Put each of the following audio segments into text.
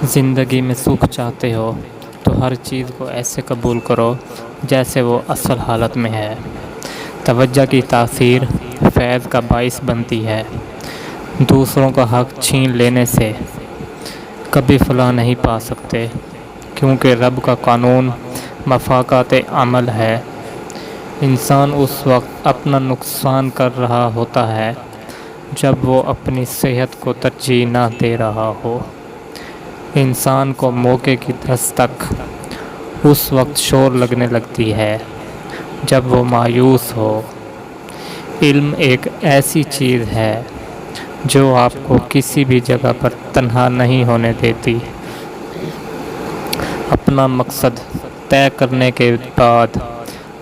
زندگی میں سکھ چاہتے ہو تو ہر چیز کو ایسے قبول کرو جیسے وہ اصل حالت میں ہے۔ توجہ کی تاثیر فیض کا باعث بنتی ہے۔ دوسروں کا حق چھین لینے سے کبھی فلاح نہیں پا سکتے، کیونکہ رب کا قانون مفاقات عمل ہے۔ انسان اس وقت اپنا نقصان کر رہا ہوتا ہے جب وہ اپنی صحت کو ترجیح نہ دے رہا ہو۔ انسان کو موقع کی دستک اس وقت شور لگنے لگتی ہے جب وہ مایوس ہو۔ علم ایک ایسی چیز ہے جو آپ کو کسی بھی جگہ پر تنہا نہیں ہونے دیتی۔ اپنا مقصد طے کرنے کے بعد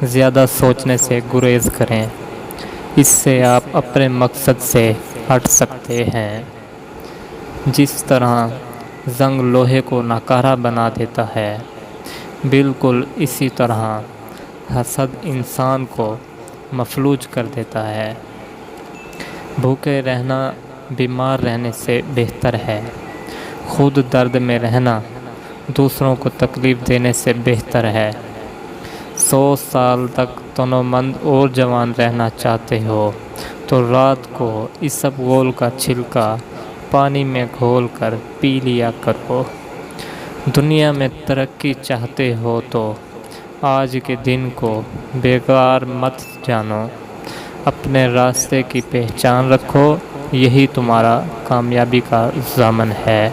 زیادہ سوچنے سے گریز کریں، اس سے آپ اپنے مقصد سے ہٹ سکتے ہیں۔ جس طرح زنگ لوہے کو ناکارہ بنا دیتا ہے، بالکل اسی طرح حسد انسان کو مفلوج کر دیتا ہے۔ بھوکے رہنا بیمار رہنے سے بہتر ہے۔ خود درد میں رہنا دوسروں کو تکلیف دینے سے بہتر ہے۔ 100 سال تک تنومند اور جوان رہنا چاہتے ہو تو رات کو اسبگول کا چھلکا پانی میں گھول کر پی لیا کرو۔ دنیا میں ترقی چاہتے ہو تو آج کے دن کو بیکار مت جانو، اپنے راستے کی پہچان رکھو، یہی تمہارا کامیابی کا ضامن ہے۔